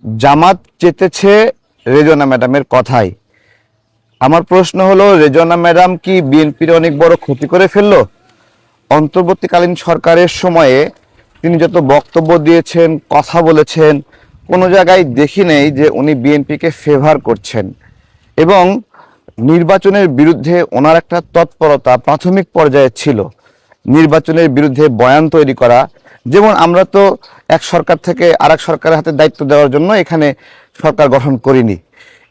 জামাত চেতেছে রেজওয়ানা ম্যাডামের কথাই। আমার প্রশ্ন হলো, রেজওয়ানা ম্যাডাম কি বিএনপির অনেক বড় ক্ষতি করে ফেললো? অন্তর্বর্তীকালীন সরকারের সময়ে তিনি যত বক্তব্য দিয়েছেন, কথা বলেছেন, কোনো জায়গায় দেখি নেই যে উনি বিএনপিকে ফেভার করছেন। এবং নির্বাচনের বিরুদ্ধে ওনার একটা তৎপরতা প্রাথমিক পর্যায়ে ছিল, নির্বাচনের বিরুদ্ধে বয়ান তৈরি করা। যেমন আমরা তো এক সরকার থেকে আরেক সরকারের হাতে দায়িত্ব দেওয়ার জন্য এখানে সরকার গঠন করিনি।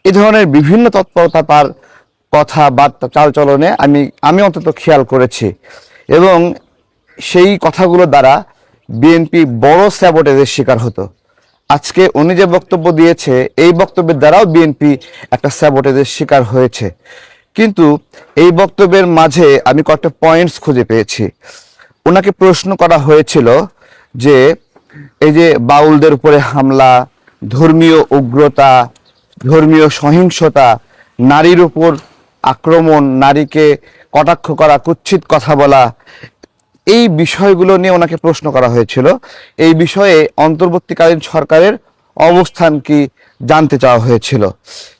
এ ধরনের বিভিন্ন তৎপরতা তার কথা বার্তা চালচলনে আমি অন্তত খেয়াল করেছি, এবং সেই কথাগুলো দ্বারা বিএনপি বড় স্যাবোটেজের শিকার হতো। আজকে উনি যে বক্তব্য দিয়েছে, এই বক্তব্যের দ্বারাও বিএনপি একটা স্যাবোটেজের শিকার হয়েছে। কিন্তু এই বক্তব্যের মাঝে আমি কয়েকটা পয়েন্টস খুঁজে পেয়েছি। ওনাকে প্রশ্ন করা হয়েছিল যে এই যে বাউলদের উপরে হামলা, ধর্মীয় উগ্রতা, ধর্মীয় সহিংসতা, নারীর উপর আক্রমণ, নারীকে কটাক্ষ করা, কুৎসিত কথা বলা, এই বিষয়গুলো নিয়ে ওনাকে প্রশ্ন করা হয়েছিল। এই বিষয়ে অন্তর্বর্তীকালীন সরকারের অবস্থান কি জানতে চাওয়া হয়েছিল।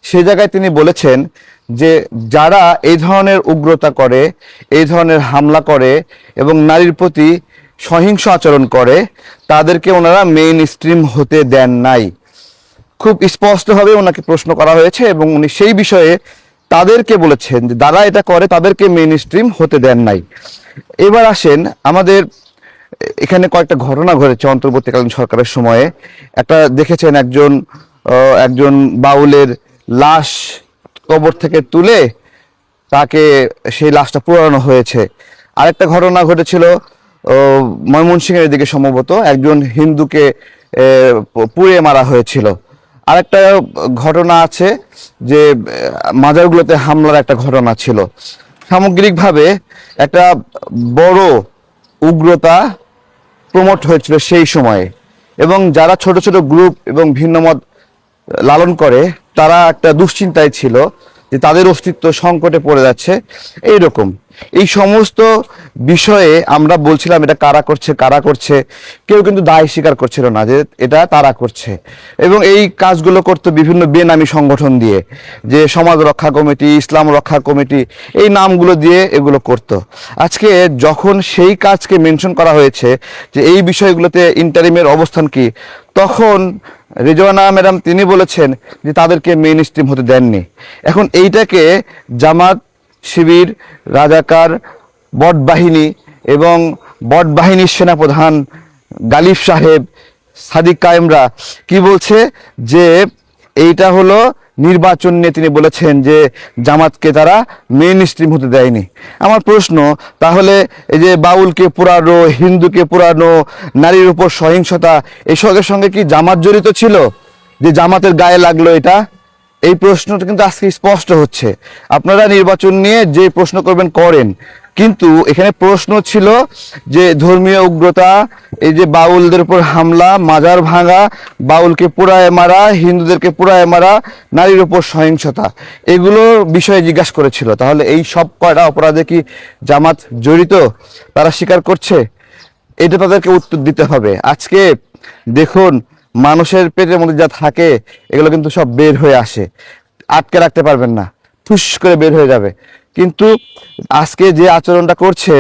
সে জায়গায় তিনি বলেছেন যে যারা এই ধরনের উগ্রতা করে, এই ধরনের হামলা করে এবং নারীর প্রতি সহিংস আচরণ করে, তাদেরকে ওনারা মেইন স্ট্রিম হতে দেন নাই। খুব স্পষ্টভাবে ওনাকে প্রশ্ন করা হয়েছে এবং উনি সেই বিষয়ে তাদেরকে বলেছেন যে যারা এটা করে তাদেরকে মেইন স্ট্রিম হতে দেন নাই। এবার আসেন, আমাদের এখানে কয়েকটা ঘটনা ঘটেছে অন্তর্বর্তীকালীন সরকারের সময়ে। একটা দেখেছেন, একজন বাউলের লাশ কবর থেকে তুলে তাকে সেই লাশটা পোড়ানো হয়েছে। আরেকটা ঘটনা ঘটেছিল ময়মনসিংহের দিকে, সম্ভবত একজন হিন্দুকে পুড়িয়ে মারা হয়েছিল। আরেকটা ঘটনা আছে যে মাজারগুলোতে হামলার একটা ঘটনা ছিল। সামগ্রিকভাবে একটা বড় উগ্রতা প্রমোট হয়েছিল সেই সময়ে, এবং যারা ছোট ছোট গ্রুপ এবং ভিন্ন মত লালন করে তারা একটা দুশ্চিন্তায় ছিল যে তাদের অস্তিত্ব সংকটে পড়ে যাচ্ছে। এইরকম এই সমস্ত বিষয়ে আমরা বলছিলাম এটা কারা করছে, কেউ কিন্তু দায় স্বীকার করছিল না যে এটা তারা করছে। এবং এই কাজগুলো করতো বিভিন্ন বেনামি সংগঠন দিয়ে, যে সমাজ রক্ষা কমিটি, ইসলাম রক্ষা কমিটি, এই নামগুলো দিয়ে এগুলো করত। আজকে যখন সেই কাজকে মেনশন করা হয়েছে যে এই বিষয়গুলোতে ইন্টারিমের অবস্থান কি, তখন রেজওয়ানা ম্যাডাম তিনি বলেছেন যে তাদেরকে মেইন স্ট্রিম হতে দেননি। এখন এইটাকে জামাত, শিবির, রাজাকার, বট বাহিনী এবং বট বাহিনীর সেনাপ্রধান গালিব সাহেব, সাদিক কায়েমরা কি বলছে যে এইটা হলো নির্বাচন নিয়ে তিনি বলেছেন যে জামাতকে তারা মেইন স্ট্রিম হতে দেয়নি। আমার প্রশ্ন, তাহলে এই যে বাউলকে পুরানো, হিন্দুকে পুরানো, নারীর উপর সহিংসতা, এসবের সঙ্গে কি জামাত জড়িত ছিল, যে জামাতের গায়ে লাগলো এটা? এই প্রশ্নটা কিন্তু আজকে স্পষ্ট হচ্ছে। আপনারা নির্বাচন নিয়ে যে প্রশ্ন করবেন করেন, কিন্তু এখানে প্রশ্ন ছিল যে ধর্মীয় উগ্রতা, এই যে বাউলদের উপর হামলা, মাজার ভাঙা, বাউলকে পুড়ায় মারা, হিন্দুদেরকে পুড়ায় মারা, নারীর উপর সহিংসতা, এগুলোর বিষয়ে জিজ্ঞাসা করেছিল। তাহলে এই সব কয়টা অপরাধে কি জামাত জড়িত? তারা স্বীকার করছে, এটা তাদেরকে উত্তর দিতে হবে। আজকে দেখুন, মানুষের পেটের মধ্যে যা থাকে এগুলো কিন্তু সব বের হয়ে আসে, আটকে রাখতে পারবেন না, ফুস করে বের হয়ে যাবে। কিন্তু আজকে যে আচরণটা করছে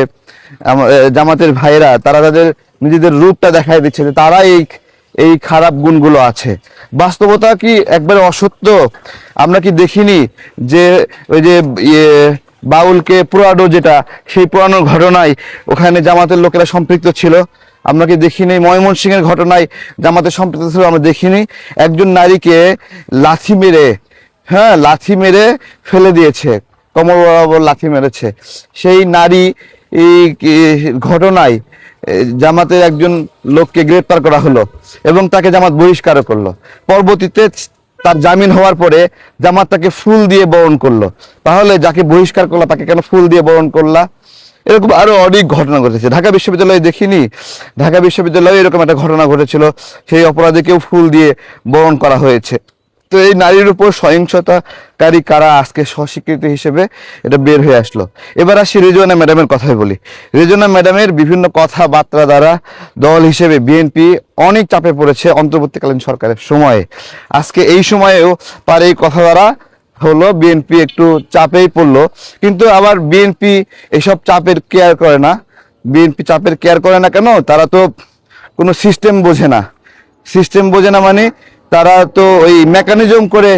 জামাতের ভাইয়েরা, তারা তাদের নিজেদের রূপটা দেখাই দিচ্ছে যে তারা এই খারাপ গুণগুলো আছে। বাস্তবতা কি একবারে অসত্য? আমরা কি দেখিনি যে ওই যে বাউলকে পুরানো, যেটা সেই পুরানোর ঘটনায় ওখানে জামাতের লোকেরা সম্পৃক্ত ছিল? আমরা কি দেখিনি ময়মনসিংহের ঘটনায় জামাতের সম্পৃক্ত ছিল? আমরা দেখিনি একজন নারীকে লাথি মেরে ফেলে দিয়েছে, কোমর বরাবর লাথি মেরেছে। সেই নারী এই ঘটনায় জামাতের একজন লোককে গ্রেপ্তার করা হলো এবং তাকে জামাত বহিষ্কার করলো। পরবর্তীতে তার জামিন হওয়ার পরে জামাত তাকে ফুল দিয়ে বরণ করলো। তাহলে যাকে বহিষ্কার করলো তাকে কেন ফুল দিয়ে বরণ করলা? এরকম আরো অনেক ঘটনা ঘটেছে। ঢাকা বিশ্ববিদ্যালয়ে দেখিনি, ঢাকা বিশ্ববিদ্যালয়ে এরকম একটা ঘটনা ঘটেছিল, সেই অপরাধীকেও ফুল দিয়ে বরণ করা হয়েছে। তো তো এই নারীর উপর সহিংসতাকারী কারা আজকে স্বস্বীকৃতি হিসেবে এটা বের হয়ে আসলো। এবার আসি রেজওয়ানা ম্যাডামের কথাই বলি। রেজওয়ানা ম্যাডামের বিভিন্ন কথাবার্তা দ্বারা দল হিসেবে বিএনপি অনেক চাপে পড়েছে অন্তর্বর্তীকালীন সরকারের সময়ে। আজকে এই সময়েও তার এই কথা দ্বারা হলো বিএনপি একটু চাপেই পড়লো, কিন্তু আবার বিএনপি এসব চাপের কেয়ার করে না। বিএনপি চাপের কেয়ার করে না কেন? তারা তো কোনো সিস্টেম বোঝে না। সিস্টেম বোঝে না মানে তারা তো ওই মেকানিজম করে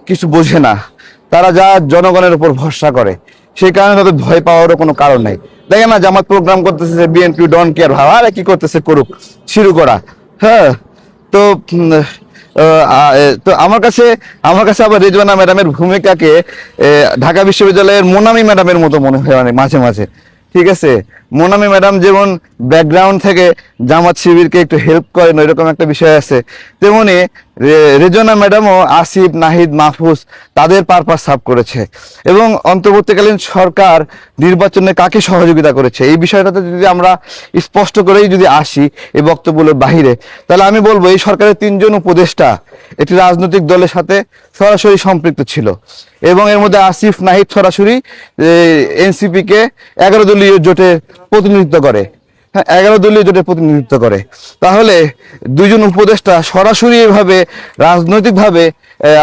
কিছু বোঝে না। তারা যা জনগণের উপর ভরসা করে, সেই কারণে তাদের ভয় পাওয়ারও কোনো কারণ নাই। দেখেন না, জামাত প্রোগ্রাম করতেছে, বিএনপি ডন কেয়ার, ভাবা আরে কি করতেছে করুক, শুরু করা। হ্যাঁ, তো তো আমার কাছে আবার রেজওয়ানা ম্যাডামের ভূমিকাকে ঢাকা বিশ্ববিদ্যালয়ের মোনামি ম্যাডামের মতো মনে হয় মানে মাঝে মাঝে। ঠিক আছে, মোনামি ম্যাডাম যেমন ব্যাকগ্রাউন্ড থেকে জামাত শিবিরকে একটু হেল্প করেন, ওইরকম একটা বিষয় আছে, তেমনি রেজওয়ানা ম্যাডামও আসিফ, নাহিদ, মাহফুজ তাদের পারপাস সার্ভ করেছে। এবং অন্তর্বর্তীকালীন সরকার নির্বাচনে কাকে সহযোগিতা করেছে এই বিষয়টাতে যদি আমরা স্পষ্ট করেই যদি আসি এই বক্তব্যগুলোর বাহিরে, তাহলে আমি বলবো এই সরকারের 3জন উপদেষ্টা একটি রাজনৈতিক দলের সাথে সরাসরি সম্পৃক্ত ছিল, এবং এর মধ্যে আসিফ, নাহিদ সরাসরি এনসিপি কে 11 দলীয় জোটের প্রতিনিধিত্ব করে। হ্যাঁ, 11 দলীয় জোটের প্রতিনিধিত্ব করে। তাহলে 2জন উপদেষ্টা সরাসরি এভাবে রাজনৈতিকভাবে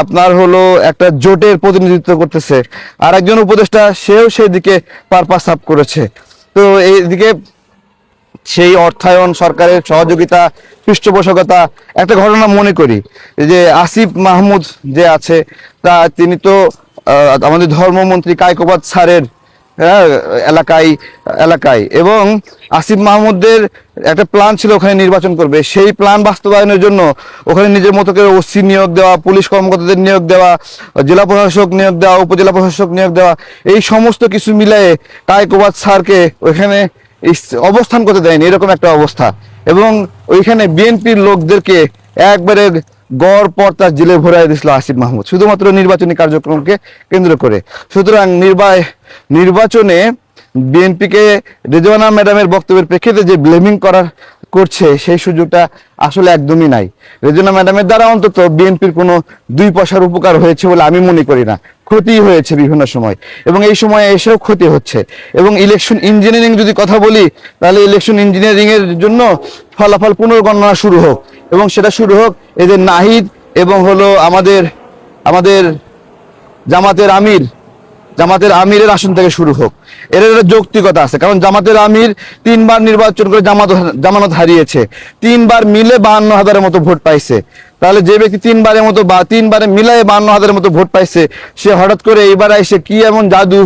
আপনার হলো একটা জোটের প্রতিনিধিত্ব করতেছে, আর একজন উপদেষ্টা সেও সেই দিকে পারপাস সার্ভ করেছে। তো এইদিকে সেই অর্থায়ন, সরকারের সহযোগিতা, পৃষ্ঠপোষকতা, একটা ঘটনা মনে করি যে আসিফ মাহমুদ যে আছে তিনি তো আমাদের ধর্মমন্ত্রী কায়কোবাদ স্যারের এলাকায় এবং আসিফ মাহমুদের একটা প্ল্যান ছিল ওখানে নির্বাচন করবে। সেই প্ল্যান বাস্তবায়নের জন্য ওখানে নিজের মতো করে ওসি নিয়োগ দেওয়া, পুলিশ কর্মকর্তাদের নিয়োগ দেওয়া, জেলা প্রশাসক নিয়োগ দেওয়া, উপজেলা প্রশাসক নিয়োগ দেওয়া, এই সমস্ত কিছু মিলিয়ে কায়কোবাদ স্যারকে ওইখানে অবস্থান করতে দেয়নি, এরকম একটা অবস্থা। এবং ওইখানে বিএনপির লোকদেরকে একবারে গড় পর্তা জেলে ভরাই দিয়েছিল আসিফ মাহমুদ, শুধুমাত্র নির্বাচনী কার্যক্রমকে কেন্দ্র করে। সুতরাং নির্বাচনে বিএনপিকে রেজওয়ানা ম্যাডামের বক্তব্যের প্রেক্ষিতে যে ব্লেমিং করছে সেই সুযোগটা আসলে একদমই নাই। রেজওয়ানা ম্যাডামের দ্বারা অন্তত বিএনপির কোনো 2 পয়সার উপকার হয়েছে বলে আমি মনে করি না, ক্ষতি হয়েছে বিভিন্ন সময়, এবং এই সময়ে এসেও ক্ষতি হচ্ছে। এবং ইলেকশন ইঞ্জিনিয়ারিং যদি কথা বলি, তাহলে ইলেকশন ইঞ্জিনিয়ারিং এর জন্য ফলাফল পুনর্গণনা শুরু হোক, এবং সেটা শুরু হোক এদের নাহিদ এবং হলো আমাদের জামাতের আমিরের আসন থেকে শুরু হোক। এর একটা যৌক্তিকতা আছে, কারণ জামাতের আমির 3 বার নির্বাচন করে জামানত হারিয়েছে, 3 বার মিলে 52,000-এর মতো ভোট পাইছে। তাহলে যে ব্যক্তি 3 বারে মিলায় 52,000-এর মতো ভোট পাইছে, সে হঠাৎ করে এইবার এসে কি এমন জাদু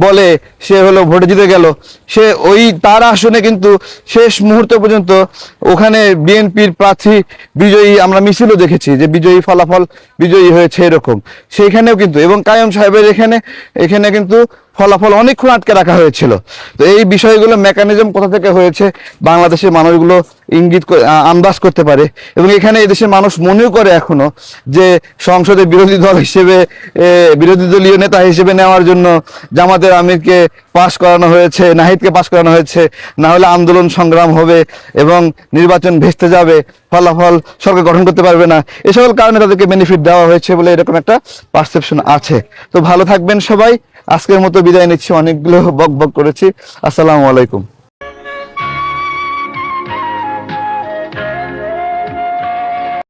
বলে সে হলো ভোটে জিতে গেল। সে ওই তার আসনে কিন্তু শেষ মুহূর্ত পর্যন্ত ওখানে বিএনপির প্রার্থী বিজয়ী, আমরা মিছিলও দেখেছি যে বিজয়ী হয়েছে এরকম সেইখানেও কিন্তু, এবং কাইয়ুম সাহেবের এখানে কিন্তু ফলাফল অনেকক্ষণ আটকে রাখা হয়েছিল। তো এই বিষয়গুলো মেকানিজম কোথা থেকে হয়েছে বাংলাদেশের মানুষগুলো আন্দাজ করতে পারে, এবং এখানে এদেশের মানুষ মনেও করে এখনো যে সংসদে বিরোধী দলীয় নেতা হিসেবে নেওয়ার জন্য জামাতের আমিরকে পাশ করানো হয়েছে, নাহিদকে পাশ করানো হয়েছে, না হলে আন্দোলন সংগ্রাম হবে এবং নির্বাচন ভেস্তে যাবে, ফলাফল সরকার গঠন করতে পারবে না, এ সকল কারণে তাদেরকে বেনিফিট দেওয়া হয়েছে বলে এরকম একটা পারসেপশন আছে। তো ভালো থাকবেন সবাই, আজকের মতো বিদায় নিচ্ছি, অনেকগুলো বক করেছি। আসসালামু আলাইকুম।